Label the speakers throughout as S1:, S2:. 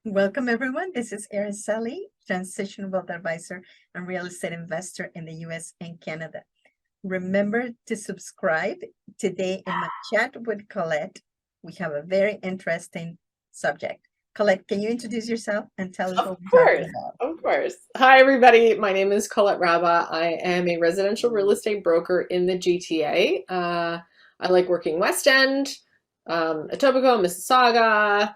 S1: Welcome, everyone. This is Araceli, Transition Wealth Advisor and Real Estate Investor in the US and Canada. Remember to subscribe. Today in my chat with Colette, we have a very interesting subject. Colette, can you introduce yourself and tell us
S2: Of
S1: what we're talking
S2: course,
S1: about?
S2: of course. Hi, everybody. My name is Colette Raba. I am a residential real estate broker in the GTA. I like working West End, Etobicoke, Mississauga,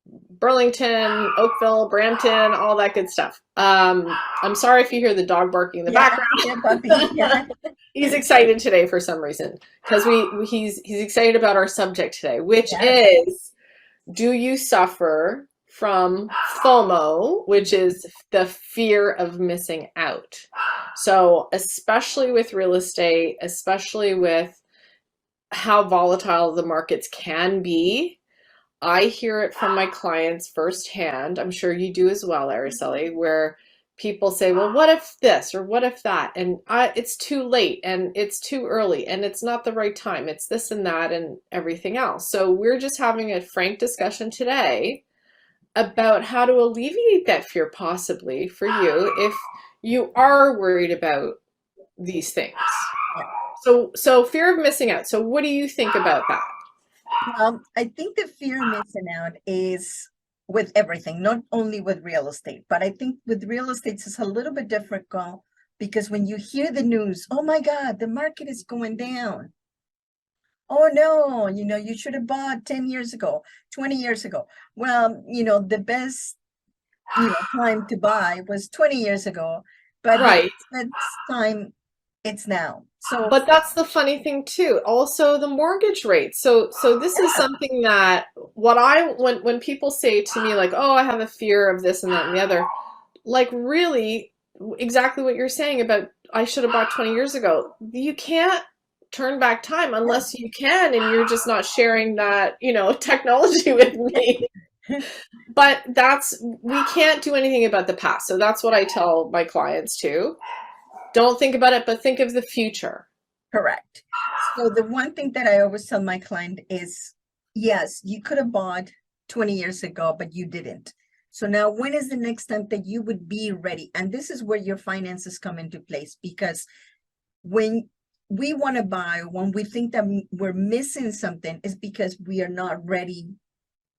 S2: Burlington, Oakville, Brampton, all that good stuff. I'm sorry if you hear the dog barking in the
S1: Yeah,
S2: background.
S1: yeah, puppy. Yeah.
S2: He's excited today for some reason because he's excited about our subject today, which
S1: Yes.
S2: is, do you suffer from FOMO, which is the fear of missing out? So, especially with real estate, especially with how volatile the markets can be, I hear it from my clients firsthand. I'm sure you do as well, Araceli, where people say, well, what if this or what if that? And it's too late and it's too early and it's not the right time. It's this and that and everything else. So we're just having a frank discussion today about how to alleviate that fear possibly for you if you are worried about these things.
S1: Yeah.
S2: So fear of missing out. So what do you think about that?
S1: Well, I think the fear of missing out is with everything, not only with real estate, but I think with real estate it's a little bit difficult because when you hear the news, oh my God, the market is going down. Oh no, you should have bought 10 years ago, 20 years ago. Well, the best, time to buy was 20 years ago, but the
S2: Right.
S1: best time it's now. So,
S2: But that's the funny thing too. Also the mortgage rate. So this is
S1: yeah,
S2: something that what I when people say to me like, "Oh, I have a fear of this and that and the other." Like really exactly what you're saying about I should have bought 20 years ago. You can't turn back time
S1: yeah.
S2: unless you can and you're just not sharing that, technology with me. But we can't do anything about the past. So that's what I tell my clients too. Don't think about it, but think of the future.
S1: Correct. So the one thing that I always tell my client is, yes, you could have bought 20 years ago, but you didn't. So now when is the next time that you would be ready? And this is where your finances come into place because when we want to buy, when we think that we're missing something, is because we are not ready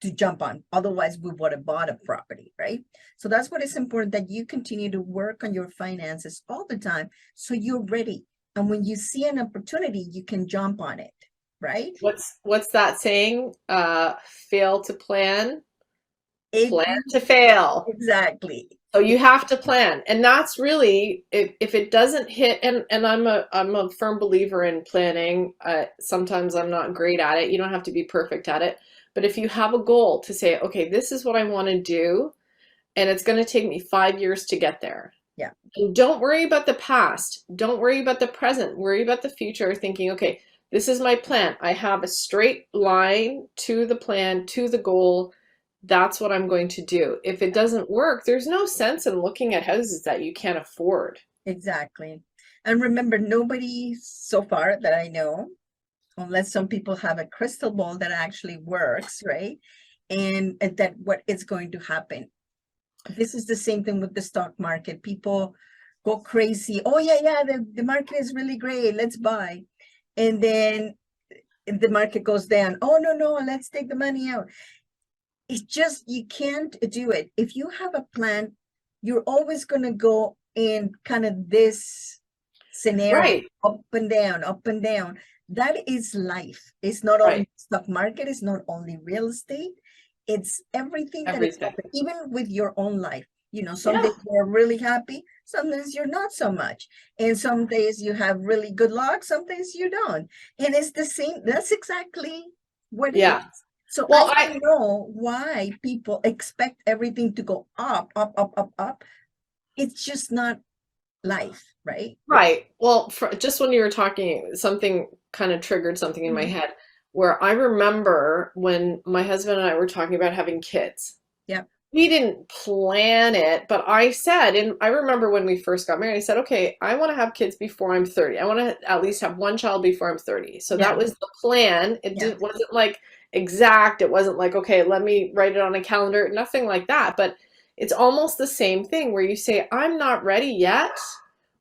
S1: to jump on. Otherwise, we would have bought a property, right? So that's what it's important that you continue to work on your finances all the time so you're ready. And when you see an opportunity, you can jump on it, right?
S2: What's that saying? Fail to plan,
S1: It,
S2: plan to fail.
S1: exactly.
S2: So you have to plan. And that's really if it doesn't hit and I'm a firm believer in planning. Sometimes I'm not great at it. You don't have to be perfect at it. But if you have a goal to say, okay, this is what I want to do, and it's going to take me 5 years to get there.
S1: Yeah.
S2: And don't worry about the past. Don't worry about the present. Worry about the future, thinking, okay, this is my plan. I have a straight line to the plan, to the goal. That's what I'm going to do. If it doesn't work, there's no sense in looking at houses that you can't afford.
S1: Exactly. And remember, nobody so far that I know, unless some people have a crystal ball that actually works, right? And that what is going to happen. This is the same thing with the stock market. People go crazy. Oh, yeah, the market is really great. Let's buy. And then the market goes down. Oh, no, let's take the money out. It's just, you can't do it. If you have a plan, you're always going to go in kind of this scenario,
S2: Right,
S1: up and down, up and down. That is life. It's not only
S2: right.
S1: stock market, it's not only real estate, it's everything that is
S2: Everything.
S1: happening, even with your own life. Some
S2: Yeah,
S1: days you're really happy, some days you're not so much. And some days you have really good luck, some days you don't. And it's the same, that's exactly what it
S2: yeah.
S1: is. So I
S2: Well,
S1: don't know why people expect everything to go up, up, up, up, up. It's just not life, right?
S2: right. Well, just when you were talking, something kind of triggered something in my
S1: Mhm.
S2: head where I remember when my husband and I were talking about having kids.
S1: Yeah.
S2: We didn't plan it, but I said, and I remember when we first got married, I said, okay, I want to have kids before I'm 30. I want to at least have one child before I'm 30. So
S1: Yeah.
S2: that was the plan. It
S1: Yeah.
S2: wasn't like exact. It wasn't like, okay, let me write it on a calendar, nothing like that. But it's almost the same thing where you say, I'm not ready yet,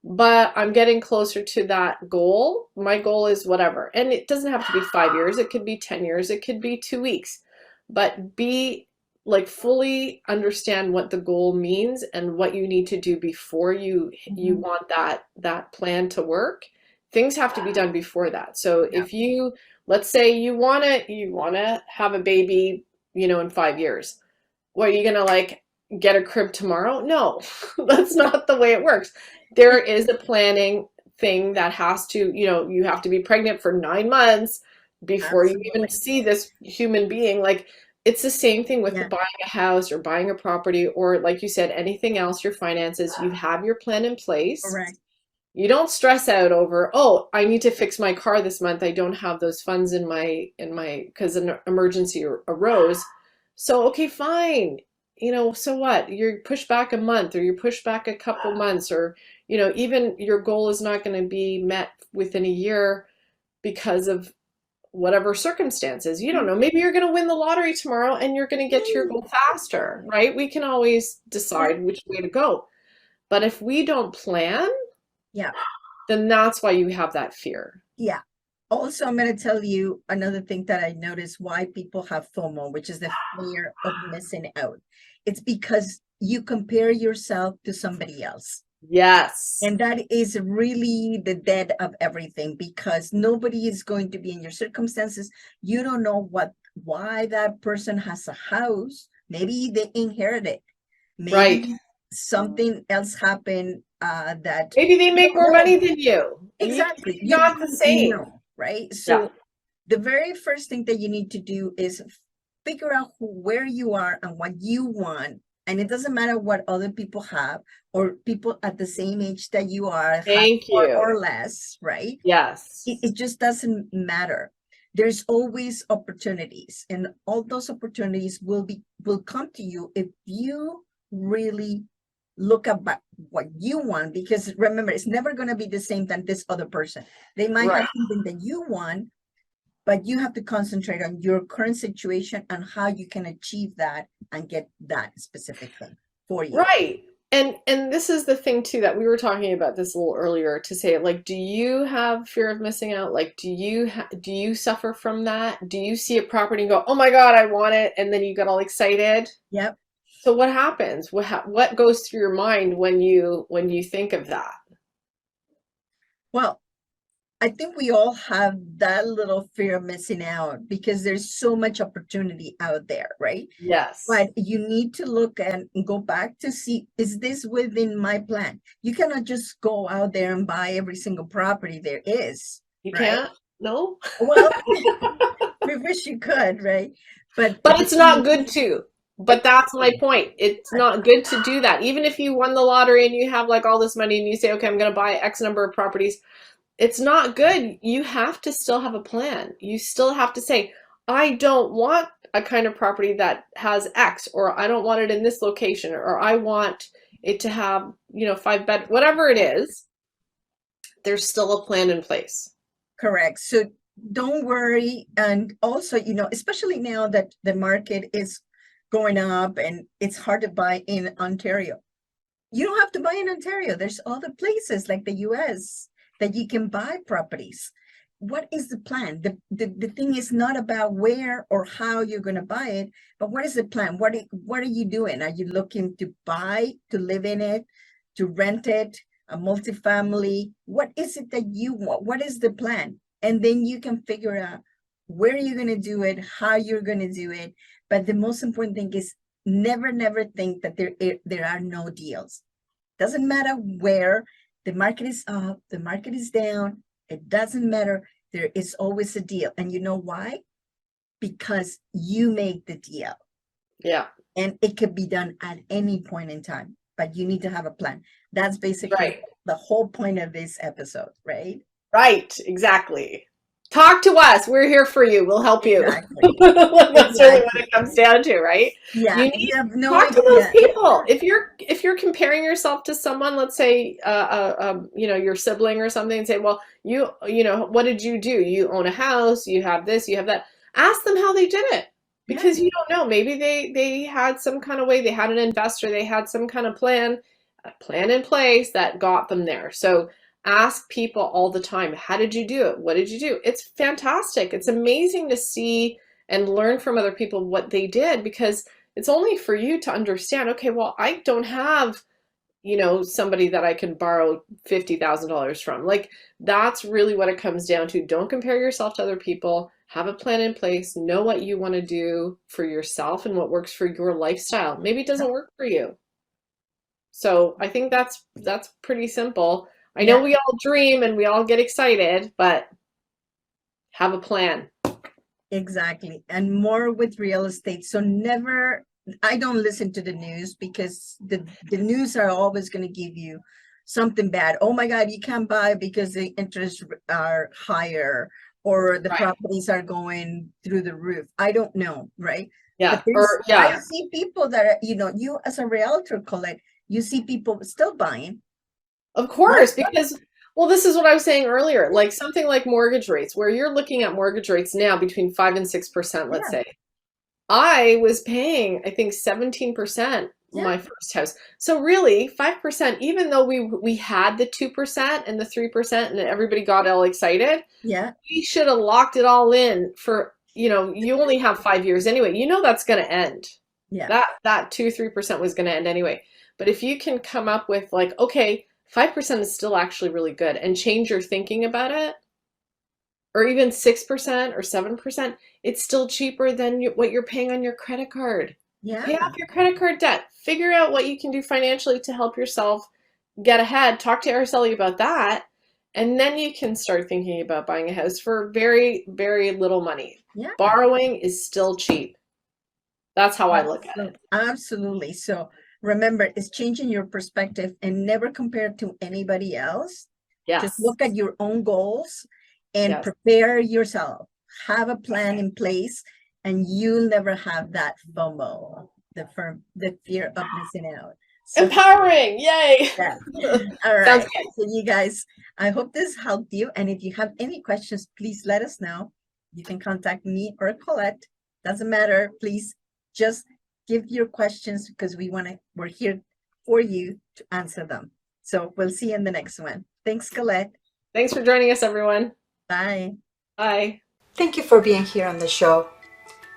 S2: but I'm getting closer to that goal. My goal is whatever. And it doesn't have to be 5 years. It could be 10 years. It could be 2 weeks. But be like fully understand what the goal means and what you need to do before you want that plan to work. Things have to be done before that. So if you, let's say you want to have a baby, in 5 years, what, are you going to like get a crib tomorrow? No, that's not the way it works. There is a planning thing that has to, you have to be pregnant for 9 months before you even see this human being. Like, it's the same thing with buying a house or buying a property, or like you said, anything else, your finances. You have your plan in place.
S1: Correct.
S2: You don't stress out over, oh, I need to fix my car this month. I don't have those funds in my because an emergency arose. So, okay, fine. So what? You're pushed back a month, or you're pushed back a couple months, or, even your goal is not going to be met within a year because of whatever circumstances. You don't know. Maybe you're going to win the lottery tomorrow and you're going to get to your goal faster, right? We can always decide which way to go. But if we don't plan, then that's why you have that fear.
S1: Yeah. Also, I'm going to tell you another thing that I noticed why people have FOMO, which is the fear of missing out. It's because you compare yourself to somebody else.
S2: Yes.
S1: And that is really the dead of everything, because nobody is going to be in your circumstances. You don't know why that person has a house. Maybe they inherited. Maybe something else happened that
S2: maybe they make more money than you.
S1: Exactly.
S2: You're not the same.
S1: Right? So the very first thing that you need to do is figure out where you are and what you want. And it doesn't matter what other people have, or people at the same age that you are,
S2: Thank you.
S1: or less, right?
S2: Yes.
S1: It just doesn't matter. There's always opportunities, and all those opportunities will come to you if you really look at what you want. Because remember, it's never going to be the same than this other person. They might have something that you want, but you have to concentrate on your current situation and how you can achieve that and get that specific thing for you.
S2: Right. And this is the thing too, that we were talking about this a little earlier, to say, like, do you have fear of missing out? Like, do you suffer from that? Do you see a property and go, oh my God, I want it, and then you get all excited?
S1: Yep.
S2: So what happens? What goes through your mind when you think of that?
S1: Well, I think we all have that little fear of missing out, because there's so much opportunity out there, right?
S2: Yes.
S1: But you need to look and go back to see, is this within my plan? You cannot just go out there and buy every single property there is.
S2: You can't? No?
S1: Well, we wish you could, right? But
S2: it's not good to. But that's my point. It's not good to do that. Even if you won the lottery and you have like all this money and you say, okay, I'm going to buy X number of properties, it's not good. You have to still have a plan. You still have to say, I don't want a kind of property that has X, or I don't want it in this location, or I want it to have, 5 bed, whatever it is. There's still a plan in place.
S1: Correct. So don't worry. And also, especially now that the market is going up and it's hard to buy in Ontario. You don't have to buy in Ontario. There's other places like the US that you can buy properties. What is the plan? The thing is not about where or how you're going to buy it, but what is the plan? What are you doing? Are you looking to buy, to live in it, to rent it, a multifamily? What is it that you want? What is the plan? And then you can figure out where you're going to do it, how you're going to do it. But the most important thing is never think that there are no deals. Doesn't matter where the market is up, the market is down. It doesn't matter. There is always a deal. And you know why? Because you make the deal.
S2: Yeah.
S1: And it could be done at any point in time, but you need to have a plan. That's basically the whole point of this episode, right?
S2: Right. Exactly. Talk to us. We're here for you. We'll help you.
S1: Exactly.
S2: That's really what it comes down to, right?
S1: Yeah.
S2: You have no idea. Talk to those people. If you're comparing yourself to someone, let's say, your sibling or something, and say, well, you know, what did you do? You own a house. You have this. You have that. Ask them how they did it, because you don't know. Maybe they had some kind of way, they had an investor, they had some kind of plan in place that got them there. So ask people all the time, how did you do it? What did you do? It's fantastic. It's amazing to see and learn from other people what they did, because it's only for you to understand, okay, well, I don't have, somebody that I can borrow $50,000 from. Like, that's really what it comes down to. Don't compare yourself to other people. Have a plan in place. Know what you want to do for yourself and what works for your lifestyle. Maybe it doesn't work for you. So I think that's pretty simple. I know we all dream and we all get excited, but have a plan.
S1: Exactly. And more with real estate. So I don't listen to the news, because the news are always going to give you something bad. Oh my God, you can't buy because the interests are higher, or the properties are going through the roof. I don't know, right?
S2: Yeah.
S1: I see people that are, you as a realtor, Colette, you see people still buying.
S2: Of course, because, well, this is what I was saying earlier, like something like mortgage rates, where you're looking at mortgage rates now between 5 and 6%, let's say. I was paying, I think, 17% my first house. So really, 5%, even though we had the 2% and the 3% and everybody got all excited, we should have locked it all in for, you only have 5 years anyway. That's going to end. Yeah. That 2-3% was going to end anyway. But if you can come up with like, okay, 5% is still actually really good, and change your thinking about it, or even 6% or 7%, it's still cheaper than what you're paying on your credit card. Yeah. Pay off your credit card debt. Figure out what you can do financially to help yourself get ahead. Talk to Araceli about that. And then you can start thinking about buying a house for very, very little money. Yeah. Borrowing is still cheap. That's how I look at it.
S1: Absolutely. So remember, it's changing your perspective and never compare to anybody else.
S2: Yes.
S1: Just look at your own goals and prepare yourself. Have a plan in place, and you'll never have that FOMO, the fear of missing out.
S2: So, empowering, yay!
S1: Yeah. All right. So you guys, I hope this helped you. And if you have any questions, please let us know. You can contact me or Colette. Doesn't matter. Please just give your questions, because we're here for you to answer them. So we'll see you in the next one. Thanks, Colette.
S2: Thanks for joining us, everyone.
S1: Bye.
S2: Bye.
S1: Thank you for being here on the show.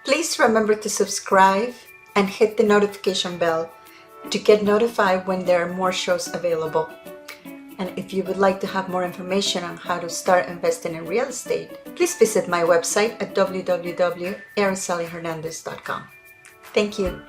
S1: Please remember to subscribe and hit the notification bell to get notified when there are more shows available. And if you would like to have more information on how to start investing in real estate, please visit my website at www.aracelihernandez.com. Thank you.